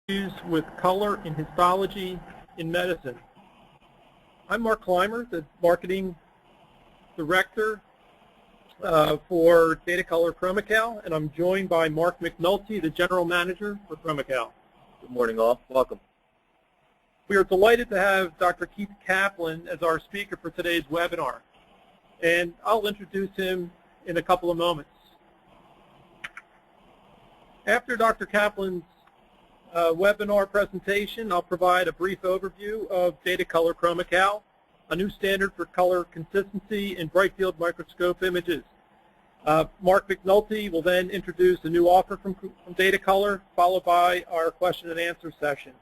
issues with color in histology in medicine. I'm Mark Clymer, the Marketing Director for Data Color Chroma Cal, and I'm joined by Mark McNulty, the General Manager for Chroma Cal. Good morning, all. Welcome. We are delighted to have Dr. Keith Kaplan as our speaker for today's webinar, and I'll introduce him in a couple of moments. After Dr. Kaplan's webinar presentation, I'll provide a brief overview of Data Color Chroma Cal, a new standard for color consistency in bright field microscope images. Mark McNulty will then introduce a new offer from Data Color, followed by our question and answer session.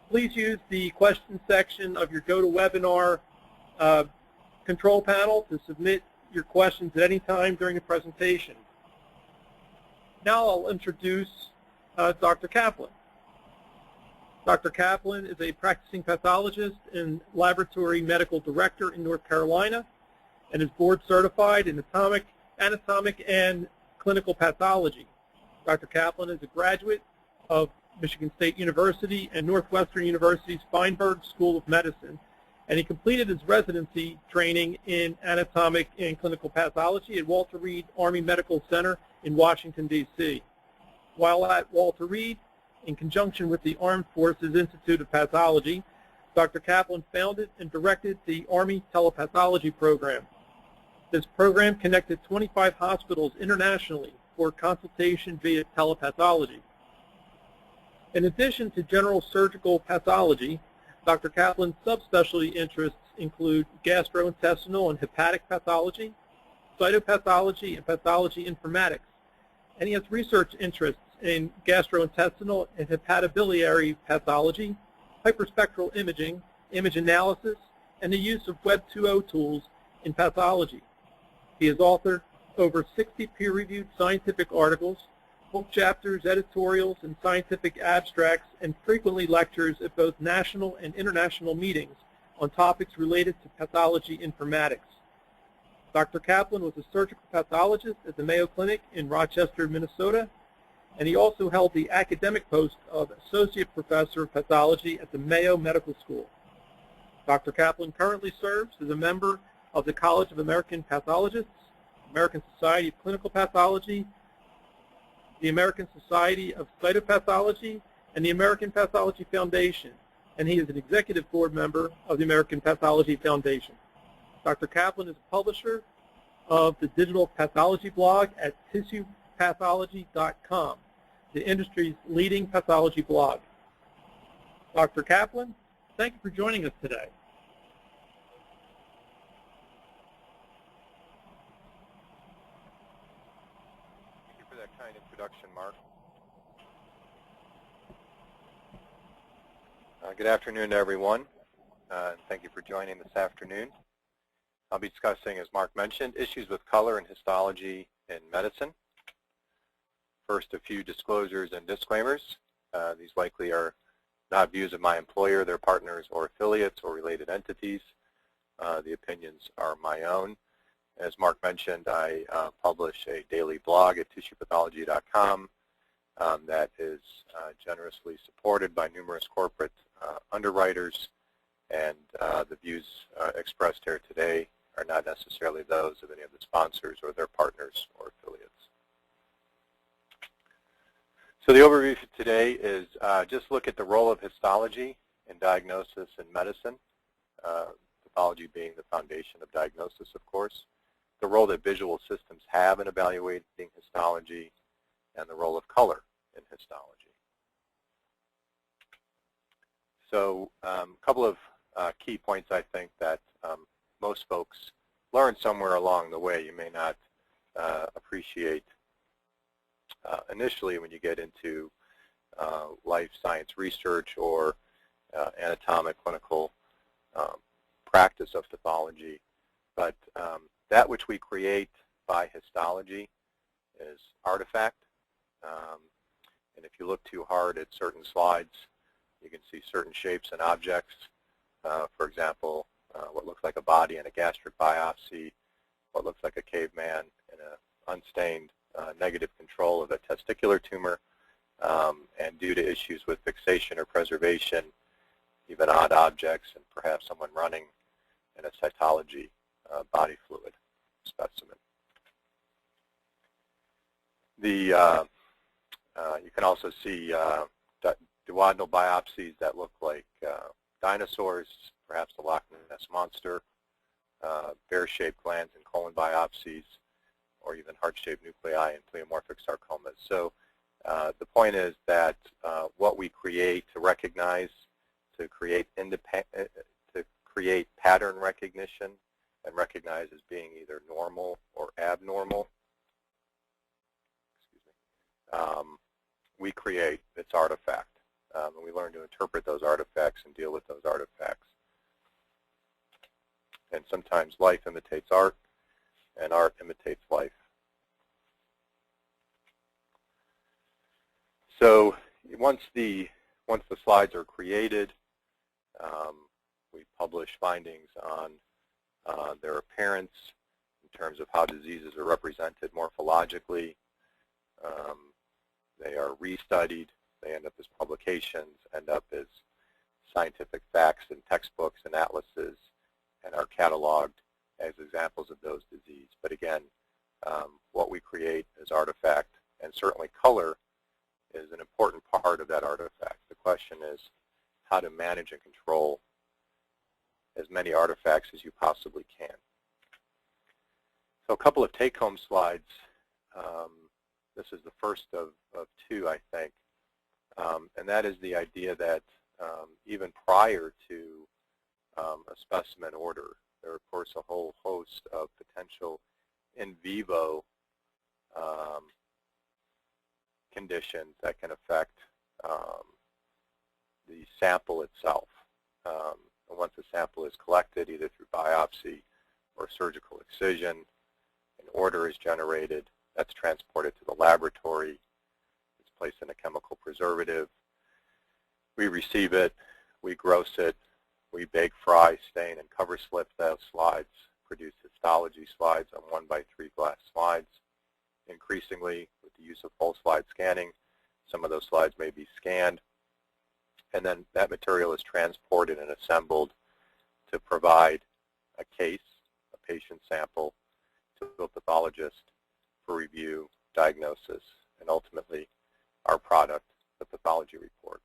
Please use the question section of your GoToWebinar control panel to submit your questions at any time during the presentation. Now I'll introduce Dr. Kaplan. Dr. Kaplan is a practicing pathologist and laboratory medical director in North Carolina and is board certified in anatomic and clinical pathology. Dr. Kaplan is a graduate of Michigan State University and Northwestern University's Feinberg School of Medicine, and he completed his residency training in anatomic and clinical pathology at Walter Reed Army Medical Center in Washington, D.C. While at Walter Reed, in conjunction with the Armed Forces Institute of Pathology, Dr. Kaplan founded and directed the Army Telepathology Program. This program connected 25 hospitals internationally for consultation via telepathology. In addition to general surgical pathology, Dr. Kaplan's subspecialty interests include gastrointestinal and hepatic pathology, cytopathology, and pathology informatics. And he has research interests in gastrointestinal and hepatobiliary pathology, hyperspectral imaging, image analysis, and the use of Web 2.0 tools in pathology. He has authored over 60 peer-reviewed scientific articles, book chapters, editorials, and scientific abstracts, and frequently lectures at both national and international meetings on topics related to pathology informatics. Dr. Kaplan was a surgical pathologist at the Mayo Clinic in Rochester, Minnesota, and he also held the academic post of Associate Professor of Pathology at the Mayo Medical School. Dr. Kaplan currently serves as a member of the College of American Pathologists, American Society of Clinical Pathology, the American Society of Cytopathology, and the American Pathology Foundation, and he is an executive board member of the American Pathology Foundation. Dr. Kaplan is a publisher of the digital pathology blog at tissuepathology.com, the industry's leading pathology blog. Dr. Kaplan, thank you for joining us today. Thank you for that kind introduction, Mark. Good afternoon to everyone. Thank you for joining this afternoon. I'll be discussing, as Mark mentioned, issues with color and histology in medicine. First, a few disclosures and disclaimers. These likely are not views of my employer, their partners, or affiliates, or related entities. The opinions are my own. As Mark mentioned, I publish a daily blog at tissuepathology.com that is generously supported by numerous corporate underwriters, and the views expressed here today are not necessarily those of any of the sponsors or their partners or affiliates. So the overview for today is just look at the role of histology in diagnosis in medicine, pathology being the foundation of diagnosis, of course, the role that visual systems have in evaluating histology, and the role of color in histology. So a couple of key points, I think, that most folks learn somewhere along the way. You may not appreciate initially when you get into life science research or anatomic clinical practice of pathology. But that which we create by histology is artifact. And if you look too hard at certain slides, you can see certain shapes and objects. For example, what looks like a body in a gastric biopsy, what looks like a caveman in an unstained negative control of a testicular tumor. and due to issues with fixation or preservation, even odd objects, and perhaps someone running in a cytology body fluid specimen. You can also see duodenal biopsies that look like dinosaurs, perhaps the Loch Ness Monster, bear-shaped glands and colon biopsies, or even heart-shaped nuclei and pleomorphic sarcomas. So the point is that what we create to recognize, to create pattern recognition and recognize as being either normal or abnormal, we create its artifact. And we learn to interpret those artifacts and deal with those artifacts. And sometimes life imitates art, and art imitates life. So once the slides are created, we publish findings on their appearance in terms of how diseases are represented morphologically. They are restudied. They end up as publications, end up as scientific facts in textbooks and atlases, and are cataloged as examples of those diseases. But again, what we create is artifact, and certainly color is an important part of that artifact. The question is how to manage and control as many artifacts as you possibly can. So a couple of take-home slides. This is the first of two, I think, and that is the idea that even prior to a specimen order, there are, of course, a whole host of potential in vivo conditions that can affect the sample itself. And once the sample is collected, either through biopsy or surgical excision, an order is generated. That's transported to the laboratory. It's placed in a chemical preservative. We receive it. We gross it. We bake, fry, stain, and cover slip those slides, produce histology slides on 1x3 glass slides. Increasingly, with the use of whole slide scanning, some of those slides may be scanned. And then that material is transported and assembled to provide a case, a patient sample, to a pathologist for review, diagnosis, and ultimately our product, the pathology report.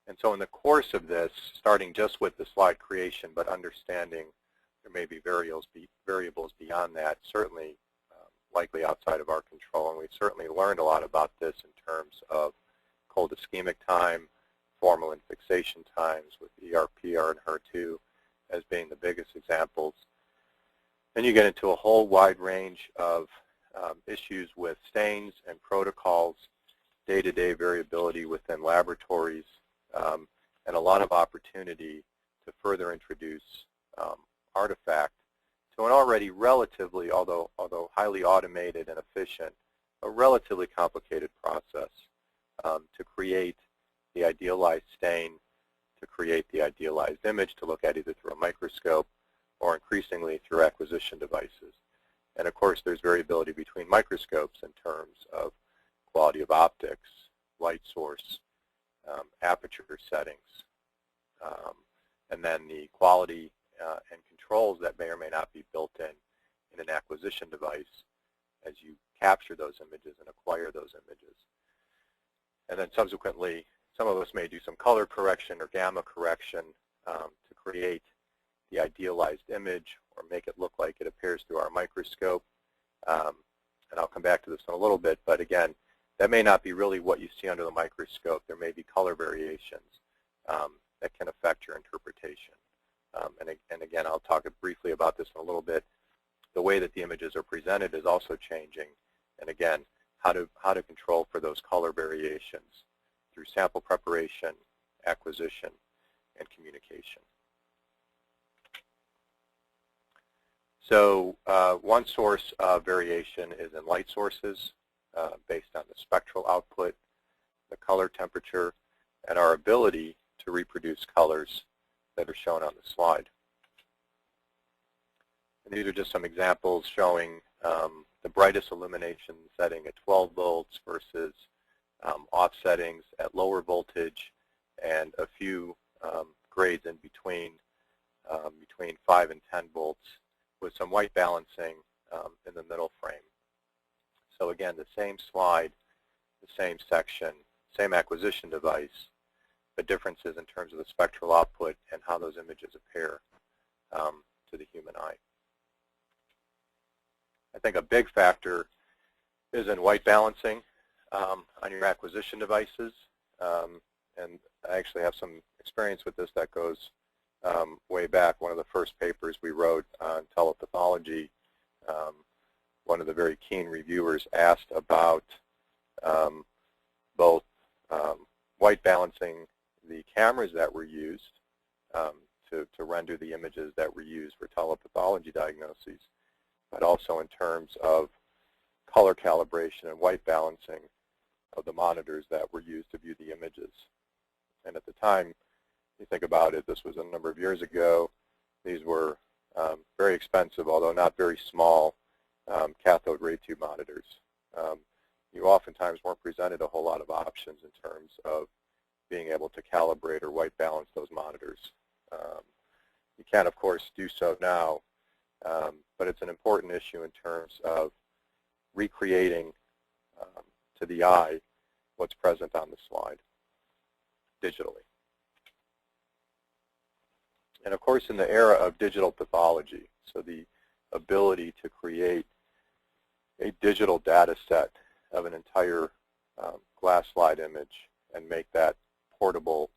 And so in the course of this, starting just with the slide creation, but understanding there may be variables beyond that, certainly likely outside of our control, and we've certainly learned a lot about this in terms of cold ischemic time, formalin fixation times with ER, PR, and HER2 as being the biggest examples. Then you get into a whole wide range of issues with stains and protocols, day-to-day variability within laboratories, and a lot of opportunity to further introduce artifact to an already relatively, although highly automated and efficient, a relatively complicated process to create the idealized stain, to create the idealized image to look at either through a microscope or increasingly through acquisition devices. And of course, there's variability between microscopes in terms of quality of optics, light source, aperture settings, and then the quality and controls that may or may not be built in an acquisition device as you capture those images and acquire those images. And then subsequently, some of us may do some color correction or gamma correction to create the idealized image or make it look like it appears through our microscope. And I'll come back to this in a little bit, but again, that may not be really what you see under the microscope. There may be color variations that can affect your interpretation. And again, I'll talk briefly about this in a little bit. The way that the images are presented is also changing. And again, how to control for those color variations through sample preparation, acquisition, and communication. So one source of variation is in light sources based on the spectral output, the color temperature, and our ability to reproduce colors that are shown on the slide. And these are just some examples showing the the brightest illumination setting at 12 volts versus offsettings at lower voltage, and a few grades in between 5 and 10 volts with some white balancing in the middle frame. So again, the same slide, the same section, same acquisition device, but differences in terms of the spectral output and how those images appear to the human eye. I think a big factor is in white balancing on your acquisition devices, and I actually have some experience with this that goes way back. One of the first papers we wrote on telepathology, one of the very keen reviewers asked about both white balancing the cameras that were used to render the images that were used for telepathology diagnoses, but also in terms of color calibration and white balancing of the monitors that were used to view the images. And at the time, you think about it, this was a number of years ago. These were very expensive, although not very small, cathode ray tube monitors. You oftentimes weren't presented a whole lot of options in terms of being able to calibrate or white balance those monitors. You can, of course, do so now, but it's an important issue in terms of recreating to the eye what's present on the slide digitally. And of course, in the era of digital pathology, so the ability to create a digital data set of an entire glass slide image and make that portable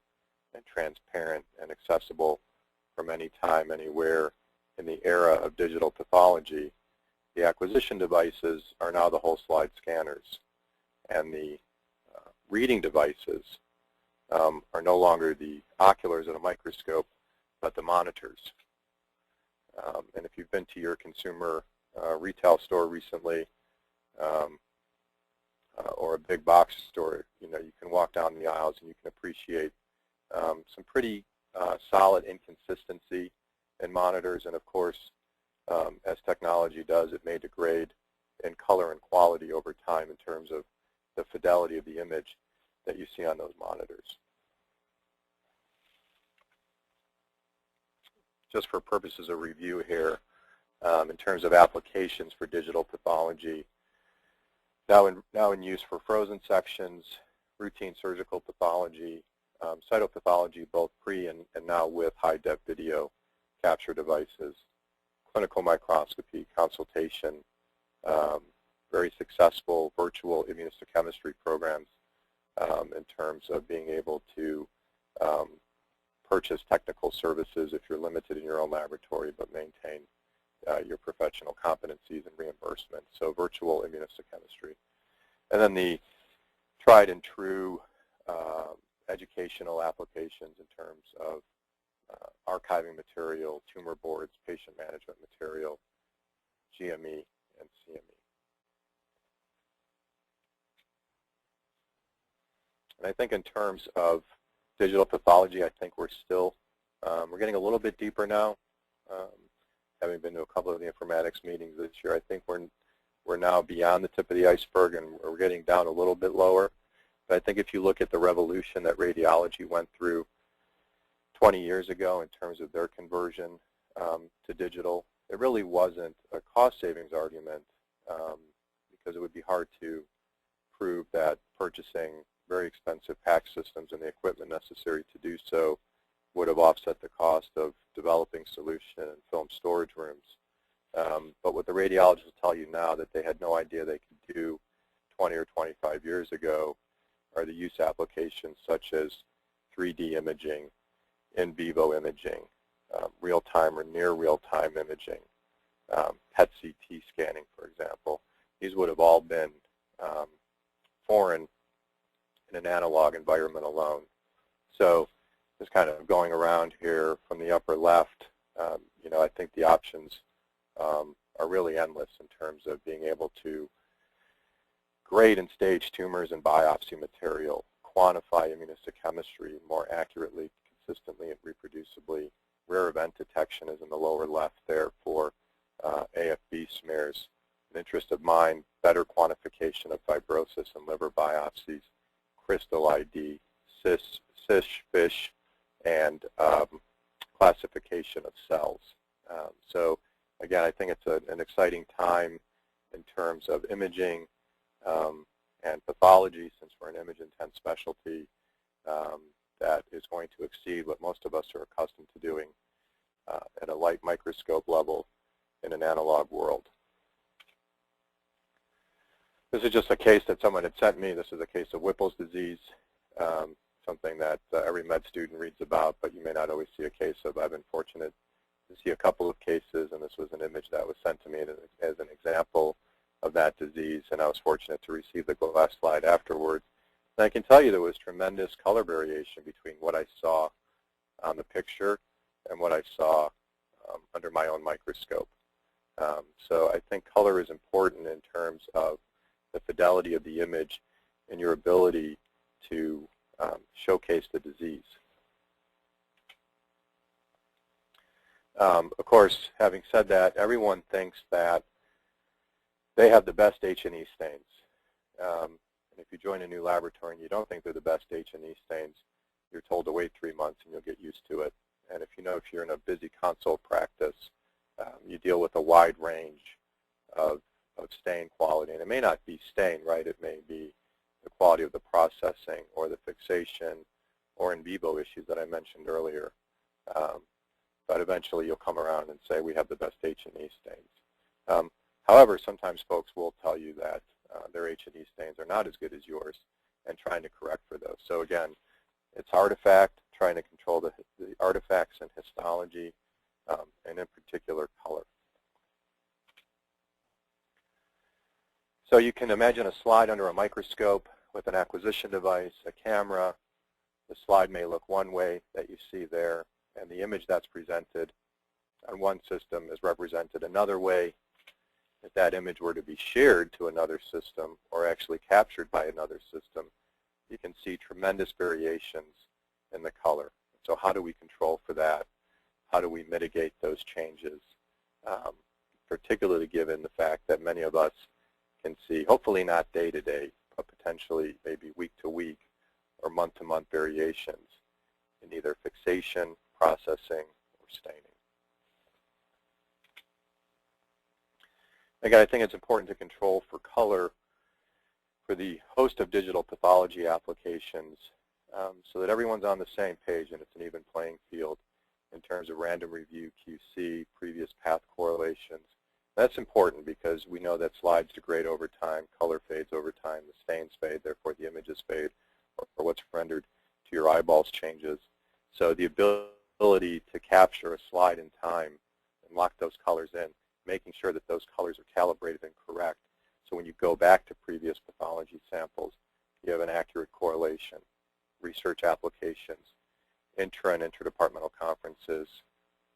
and transparent and accessible from any time, anywhere in the era of digital pathology, the acquisition devices are now the whole slide scanners, and the reading devices are no longer the oculars at a microscope, but the monitors. And if you've been to your consumer retail store recently, or a big box store, you can walk down the aisles and you can appreciate some pretty solid inconsistency in monitors. And of course, as technology does, it may degrade in color and quality over time in terms of the fidelity of the image that you see on those monitors. Just for purposes of review here, in terms of applications for digital pathology, now in use for frozen sections, routine surgical pathology, cytopathology, both pre and now with high-def video capture devices, clinical microscopy, consultation, very successful virtual immunohistochemistry programs in terms of being able to purchase technical services if you're limited in your own laboratory but maintain your professional competencies and reimbursement, so virtual immunohistochemistry. And then the tried and true educational applications in terms of archiving material, tumor boards, patient management material, GME, and CME. And I think in terms of digital pathology, I think we're still, we're getting a little bit deeper now. Having been to a couple of the informatics meetings this year, I think we're now beyond the tip of the iceberg and we're getting down a little bit lower. But I think if you look at the revolution that radiology went through 20 years ago in terms of their conversion to digital, it really wasn't a cost savings argument because it would be hard to prove that purchasing very expensive PACS systems and the equipment necessary to do so would have offset the cost of developing solution and film storage rooms. But what the radiologists will tell you now that they had no idea they could do 20 or 25 years ago are the use applications such as 3D imaging, in vivo imaging, real-time or near real-time imaging, PET-CT scanning, for example. These would have all been foreign in an analog environment alone. So just kind of going around here from the upper left, I think the options are really endless in terms of being able to grade and stage tumors and biopsy material, quantify immunohistochemistry more accurately, consistently, and reproducibly. Rare event detection is in the lower left there for AFB smears. an interest of mine, better quantification of fibrosis and liver biopsies, crystal ID, CIS fish, and classification of cells. So again, I think it's an exciting time in terms of imaging and pathology, since we're an image-intense specialty that is going to exceed what most of us are accustomed to doing at a light microscope level in an analog world. This is just a case that someone had sent me. This is a case of Whipple's disease, something that every med student reads about, but you may not always see a case of. I've been fortunate to see a couple of cases, and this was an image that was sent to me as an example of that disease, and I was fortunate to receive the glass slide afterwards. And I can tell you there was tremendous color variation between what I saw on the picture and what I saw under my own microscope. So I think color is important in terms of the fidelity of the image and your ability to showcase the disease. Of course, having said that, everyone thinks that they have the best H&E stains. And if you join a new laboratory and you don't think they're the best H&E stains, you're told to wait 3 months and you'll get used to it. And if you're in a busy consult practice, you deal with a wide range of stain quality. And it may not be stain, right? It may be the quality of the processing or the fixation or in vivo issues that I mentioned earlier. But eventually you'll come around and say, we have the best H&E stains. However, sometimes folks will tell you that their H&E stains are not as good as yours and trying to correct for those. So again, it's artifact, trying to control the artifacts in histology, and in particular color. So you can imagine a slide under a microscope with an acquisition device, a camera. The slide may look one way that you see there, and the image that's presented on one system is represented another way. If that image were to be shared to another system or actually captured by another system, you can see tremendous variations in the color. So how do we control for that? How do we mitigate those changes, particularly given the fact that many of us can see, hopefully not day to day, but potentially maybe week to week or month to month variations in either fixation, processing, or staining. Again, I think it's important to control for color for the host of digital pathology applications so that everyone's on the same page and it's an even playing field in terms of random review, QC, previous path correlations. That's important because we know that slides degrade over time, color fades over time, the stains fade, therefore the images fade, or what's rendered to your eyeballs changes. So the ability to capture a slide in time and lock those colors in, making sure that those colors are calibrated and correct. So when you go back to previous pathology samples, you have an accurate correlation. Research applications, intra and interdepartmental conferences,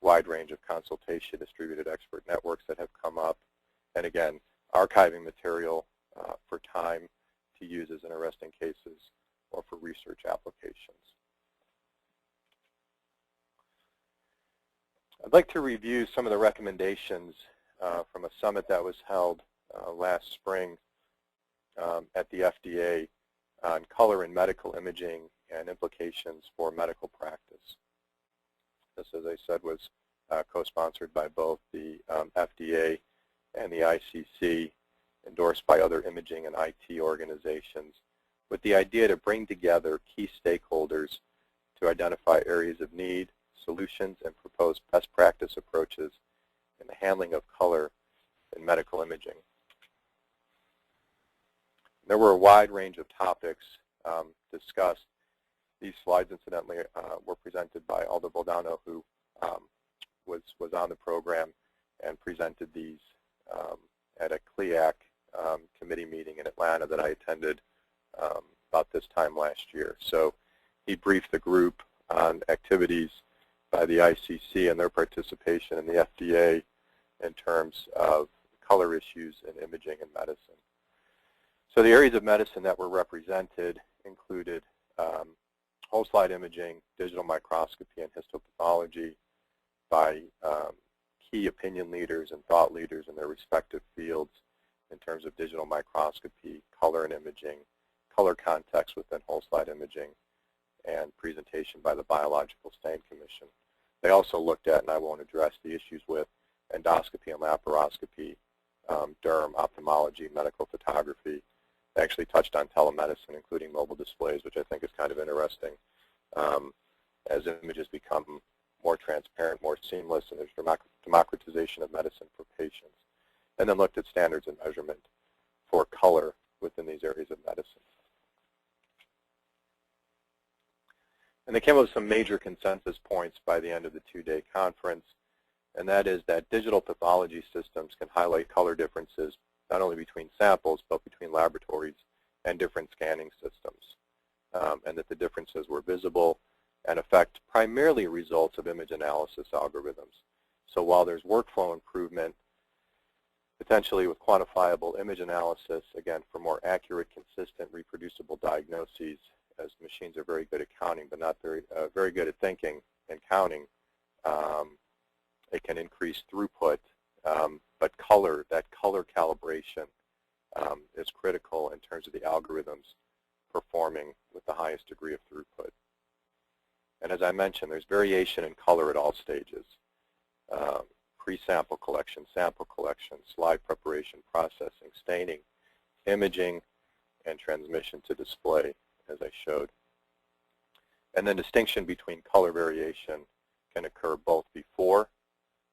wide range of consultation, distributed expert networks that have come up, and again, archiving material for time to use as interesting cases or for research applications. I'd like to review some of the recommendations from a summit that was held last spring at the FDA on color in medical imaging and implications for medical practice. This, as I said, was co-sponsored by both the FDA and the ICC, endorsed by other imaging and IT organizations, with the idea to bring together key stakeholders to identify areas of need, solutions, and propose best practice approaches in the handling of color in medical imaging. There were a wide range of topics discussed. These slides, incidentally, were presented by Aldo Baldano, who was on the program and presented these at a CLIAC committee meeting in Atlanta that I attended about this time last year. So he briefed the group on activities by the ICC and their participation in the FDA in terms of color issues in imaging and medicine. So the areas of medicine that were represented included whole slide imaging, digital microscopy, and histopathology by key opinion leaders and thought leaders in their respective fields, in terms of digital microscopy, color and imaging, color context within whole slide imaging, and presentation by the Biological Stain Commission. They also looked at, and I won't address, the issues with endoscopy and laparoscopy, derm, ophthalmology, medical photography. They actually touched on telemedicine, including mobile displays, which I think is kind of interesting. As images become more transparent, more seamless, and there's democratization of medicine for patients. And then looked at standards and measurement for color within these areas of medicine. And they came up with some major consensus points by the end of the two-day conference, and that is that digital pathology systems can highlight color differences not only between samples, but between laboratories and different scanning systems, and that the differences were visible and affect primarily results of image analysis algorithms. So while there's workflow improvement, potentially with quantifiable image analysis, again, for more accurate, consistent, reproducible diagnoses, as machines are very good at counting, but not very good at thinking and counting, it can increase throughput, but that color calibration is critical in terms of the algorithms performing with the highest degree of throughput. And as I mentioned, there's variation in color at all stages. Pre-sample collection, sample collection, slide preparation, processing, staining, imaging, and transmission to display, as I showed. And then distinction between color variation can occur both before,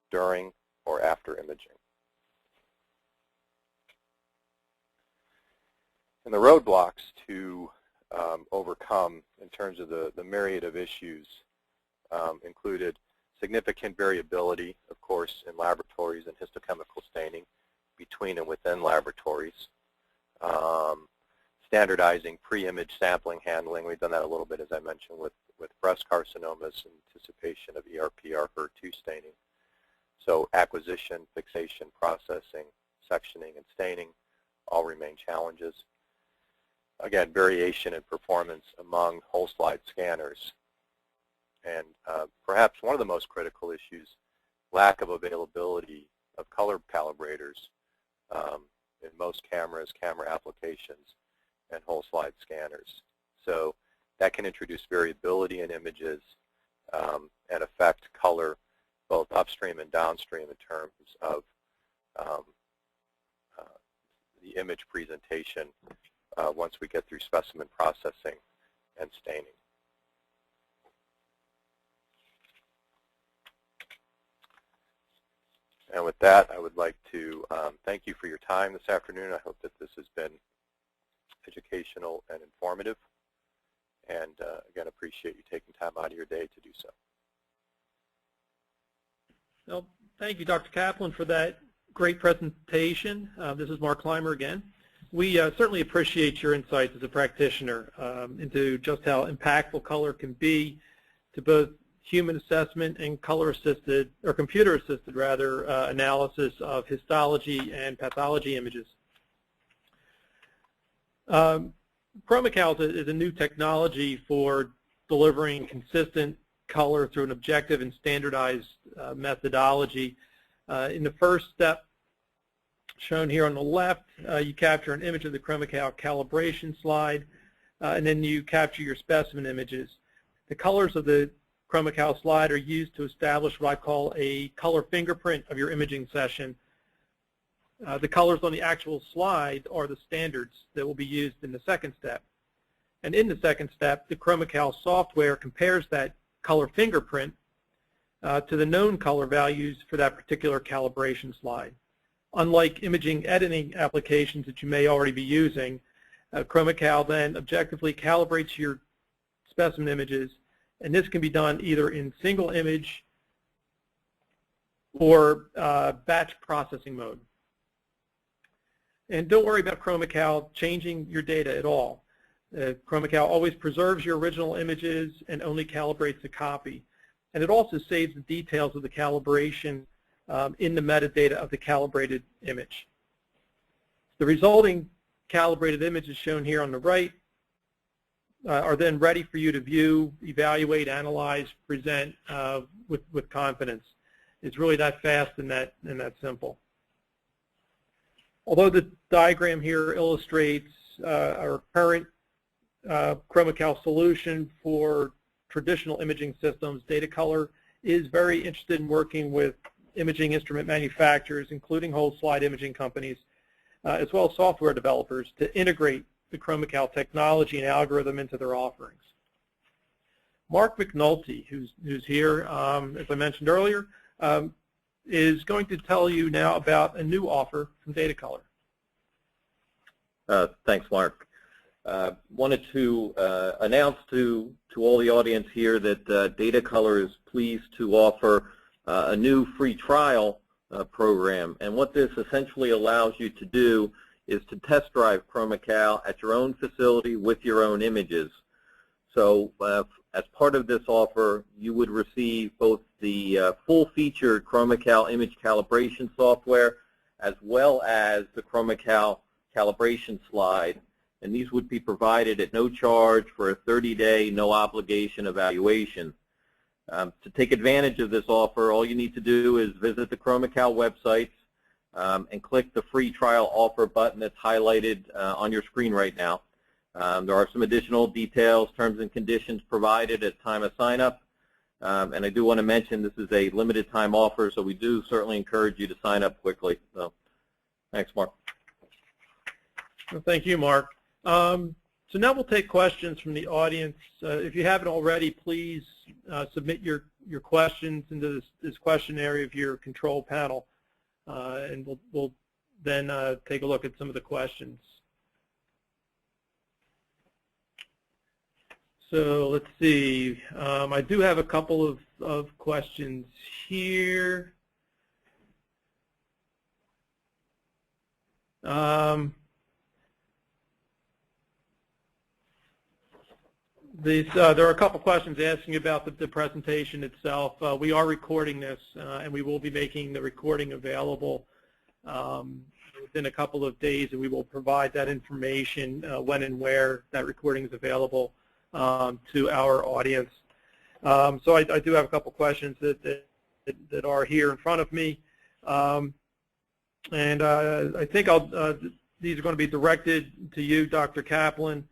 during, or after imaging. And the roadblocks to overcome in terms of the myriad of issues included significant variability, of course, in laboratories and histochemical staining between and within laboratories. Standardizing pre-image sampling handling. We've done that a little bit, as I mentioned, with breast carcinomas in anticipation of ERPR HER2 staining. So acquisition, fixation, processing, sectioning, and staining all remain challenges. Again, variation in performance among whole slide scanners. And perhaps one of the most critical issues, lack of availability of color calibrators in most cameras, camera applications, and whole slide scanners. So that can introduce variability in images and affect color both upstream and downstream in terms of the image presentation once we get through specimen processing and staining. And with that, I would like to thank you for your time this afternoon. I hope that this has been educational and informative. And again, appreciate you taking time out of your day to do so. Well, thank you, Dr. Kaplan, for that great presentation. This is Mark Clymer again. We certainly appreciate your insights as a practitioner into just how impactful color can be to both human assessment and color-assisted, or computer-assisted rather, analysis of histology and pathology images. Chroma Cal is a new technology for delivering consistent color through an objective and standardized methodology. In the first step, shown here on the left, you capture an image of the Chroma Cal calibration slide, and then you capture your specimen images. The colors of the Chroma Cal slide are used to establish what I call a color fingerprint of your imaging session. The colors on the actual slide are the standards that will be used in the second step. And in the second step, the Chroma Cal software compares that color fingerprint to the known color values for that particular calibration slide. Unlike imaging editing applications that you may already be using, Chroma Cal then objectively calibrates your specimen images, and this can be done either in single image or batch processing mode. And don't worry about Chroma Cal changing your data at all. Chroma Cal always preserves your original images and only calibrates a copy. And it also saves the details of the calibration in the metadata of the calibrated image. The resulting calibrated images shown here on the right are then ready for you to view, evaluate, analyze, present with confidence. It's really that fast and that simple. Although the diagram here illustrates our current Chroma Cal solution for traditional imaging systems, Datacolor is very interested in working with imaging instrument manufacturers, including whole slide imaging companies, as well as software developers, to integrate the Chroma Cal technology and algorithm into their offerings. Mark McNulty, who's here, as I mentioned earlier, is going to tell you now about a new offer from Datacolor. Thanks, Mark. Wanted to announce to all the audience here that Datacolor is pleased to offer a new free trial program. And what this essentially allows you to do is to test drive Chroma Cal at your own facility with your own images. So as part of this offer, you would receive both the full-featured Chroma Cal image calibration software as well as the Chroma Cal calibration slide. And these would be provided at no charge for a 30-day, no-obligation evaluation. To take advantage of this offer, all you need to do is visit the Chroma Cal website and click the free trial offer button that's highlighted on your screen right now. There are some additional details, terms and conditions provided at time of sign-up. And I do want to mention this is a limited time offer, so we do certainly encourage you to sign up quickly. So, thanks, Mark. Well, thank you, Mark. So now we'll take questions from the audience. If you haven't already, please submit your questions into this question area of your control panel, and we'll then take a look at some of the questions. So let's see. I do have a couple of questions here. There are a couple questions asking about the presentation itself. We are recording this, and we will be making the recording available within a couple of days, and we will provide that information when and where that recording is available to our audience. So I do have a couple questions that are here in front of me, and I think these are going to be directed to you, Dr. Kaplan.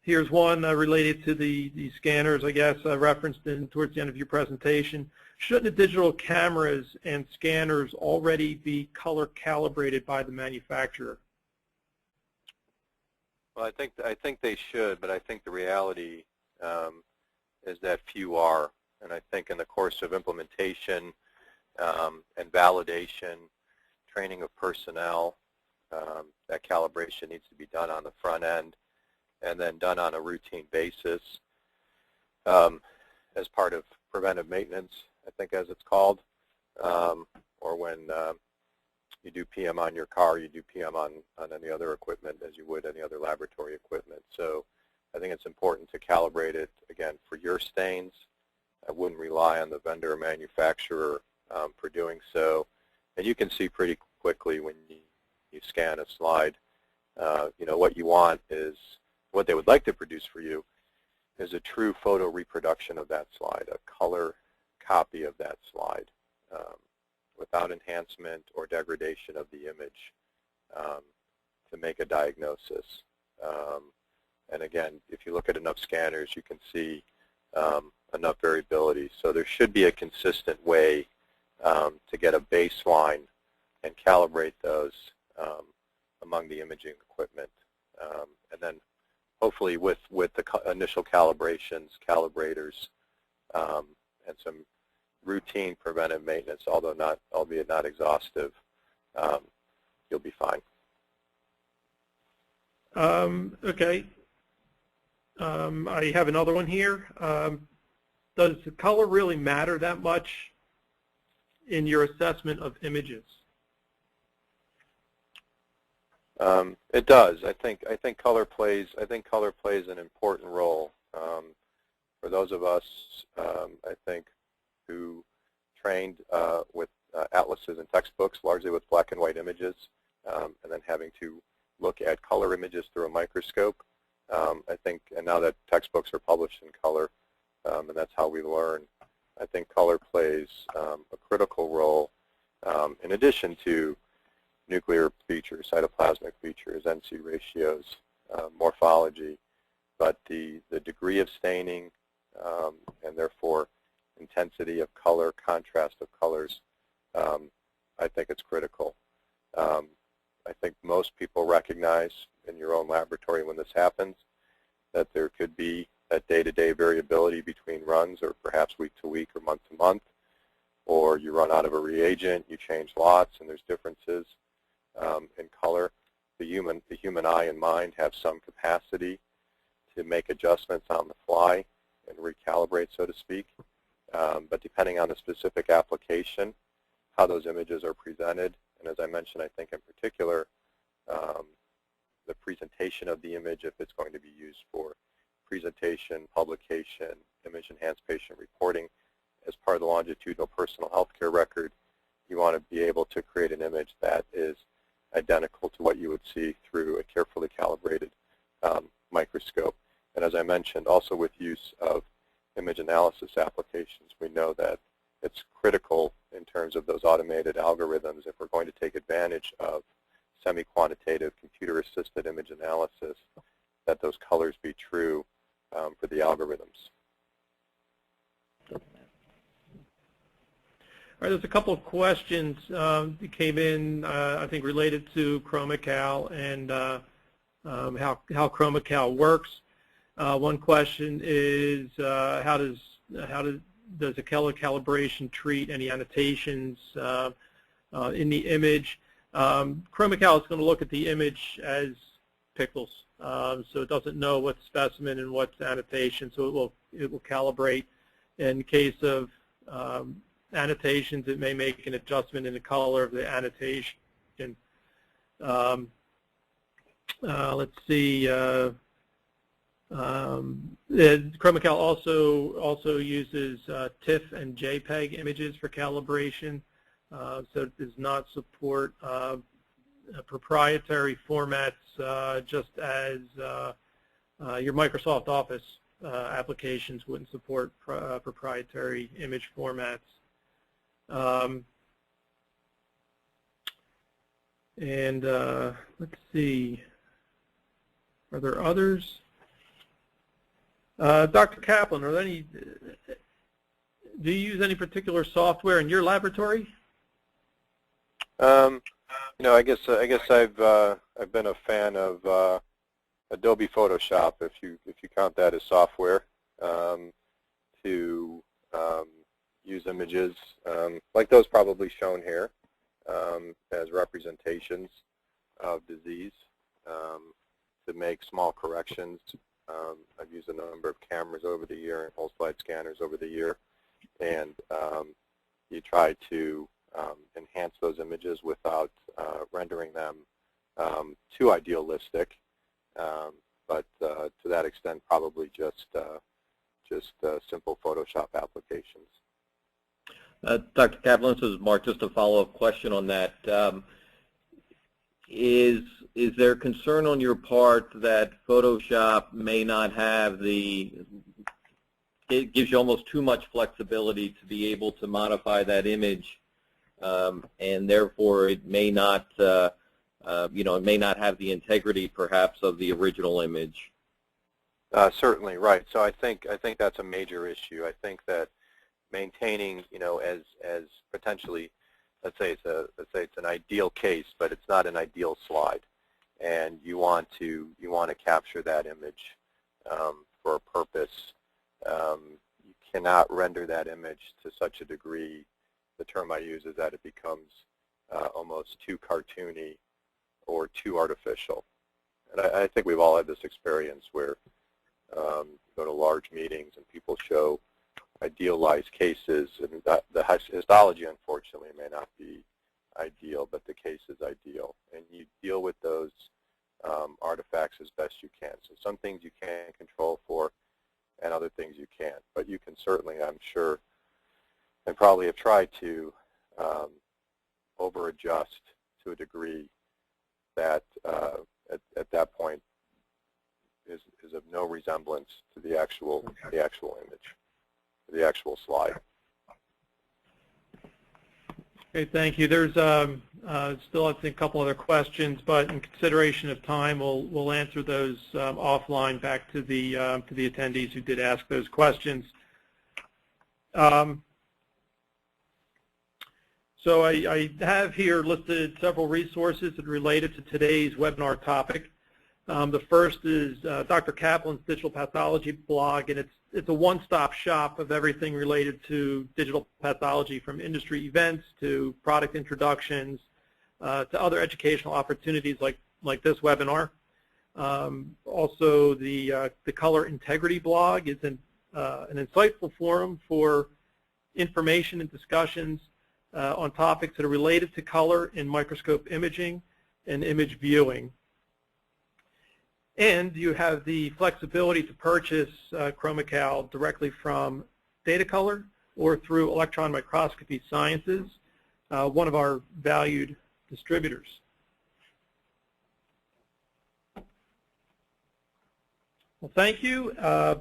Here's one related to the scanners, I guess, referenced towards the end of your presentation. Shouldn't the digital cameras and scanners already be color calibrated by the manufacturer? Well, I think they should, but I think the reality is that few are. And I think in the course of implementation and validation, training of personnel, that calibration needs to be done on the front end, and then done on a routine basis as part of preventive maintenance, I think as it's called, or when you do PM on your car, you do PM on any other equipment as you would any other laboratory equipment. So I think it's important to calibrate it, again, for your stains. I wouldn't rely on the vendor or manufacturer for doing so. And you can see pretty quickly when you scan a slide, you know, what you want is, what they would like to produce for you is a true photo reproduction of that slide, a color copy of that slide, without enhancement or degradation of the image to make a diagnosis. And again, if you look at enough scanners, you can see enough variability. So there should be a consistent way to get a baseline and calibrate those among the imaging equipment. And then hopefully with the initial calibrations, calibrators, and some routine preventive maintenance, albeit not exhaustive, you'll be fine. Okay. I have another one here. Does the color really matter that much in your assessment of images? It does. I think color plays an important role. For those of us, I think, who trained with atlases and textbooks, largely with black and white images, and then having to look at color images through a microscope. I think, and now that textbooks are published in color, and that's how we learn, I think color plays a critical role in addition to nuclear features, cytoplasmic features, NC ratios, morphology, but the degree of staining and therefore intensity of color, contrast of colors, I think it's critical. I think most people recognize in your own laboratory when this happens that there could be that day-to-day variability between runs, or perhaps week to week or month to month, or you run out of a reagent, you change lots, and there's differences in color. The human eye and mind have some capacity to make adjustments on the fly and recalibrate, so to speak. But depending on the specific application, how those images are presented, and as I mentioned, I think in particular, the presentation of the image, if it's going to be used for presentation, publication, image-enhanced patient reporting as part of the longitudinal personal health care record, you want to be able to create an image that is identical to what you would see through a carefully calibrated microscope. And as I mentioned, also with use of image analysis applications, we know that it's critical in terms of those automated algorithms, if we're going to take advantage of semi-quantitative computer-assisted image analysis, that those colors be true for the algorithms. All right, there's a couple of questions that came in, I think, related to Chroma Cal and how Chroma Cal works. One question is how does a color calibration treat any annotations in the image? Chroma Cal is going to look at the image as pixels, so it doesn't know what's specimen and what's annotation, so it will calibrate. In case of annotations, it may make an adjustment in the color of the annotation. Let's see. Chroma Cal also uses TIFF and JPEG images for calibration, so it does not support proprietary formats, just as your Microsoft Office applications wouldn't support proprietary image formats. Let's see, are there others? Dr. Kaplan, are there any? Do you use any particular software in your laboratory? No, I guess I've been a fan of Adobe Photoshop, if you count that as software, to use images like those probably shown here as representations of disease, to make small corrections. I've used a number of cameras over the year and whole slide scanners over the year, and you try to enhance those images without rendering them too idealistic, but to that extent, probably just simple Photoshop applications. Dr. Kaplan, this is Mark. Just a follow-up question on that. Is there concern on your part that Photoshop may not have it gives you almost too much flexibility to be able to modify that image, and therefore it may not, it may not have the integrity, perhaps, of the original image? Certainly, right. So I think that's a major issue. I think that maintaining, as potentially, let's say it's an ideal case, but it's not an ideal slide, and you want to capture that image for a purpose. You cannot render that image to such a degree. The term I use is that it becomes almost too cartoony or too artificial. And I think we've all had this experience where you go to large meetings and people show idealized cases, and the histology, unfortunately, may not be ideal, but the case is ideal. And you deal with those artifacts as best you can. So some things you can control for, and other things you can't. But you can certainly, I'm sure, and probably have tried to over-adjust to a degree that at that point is of no resemblance to the actual image, the actual slide. Okay, thank you. There's Still, I think, a couple other questions, but in consideration of time, we'll answer those offline back to the attendees who did ask those questions. So I have here listed several resources that are related to today's webinar topic. The first is Dr. Kaplan's Digital Pathology blog, and it's a one-stop shop of everything related to digital pathology, from industry events to product introductions to other educational opportunities like this webinar. Also, the Color Integrity blog is an insightful forum for information and discussions on topics that are related to color in microscope imaging and image viewing. And you have the flexibility to purchase Chroma Cal directly from Datacolor or through Electron Microscopy Sciences, one of our valued distributors. Well, thank you.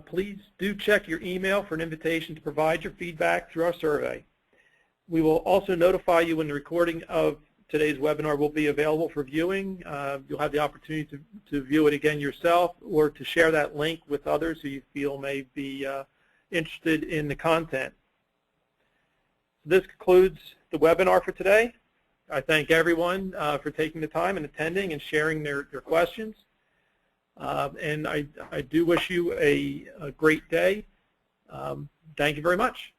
Please do check your email for an invitation to provide your feedback through our survey. We will also notify you when the recording of today's webinar will be available for viewing. You'll have the opportunity to view it again yourself or to share that link with others who you feel may be interested in the content. This concludes the webinar for today. I thank everyone for taking the time and attending and sharing their questions. And I do wish you a great day. Thank you very much.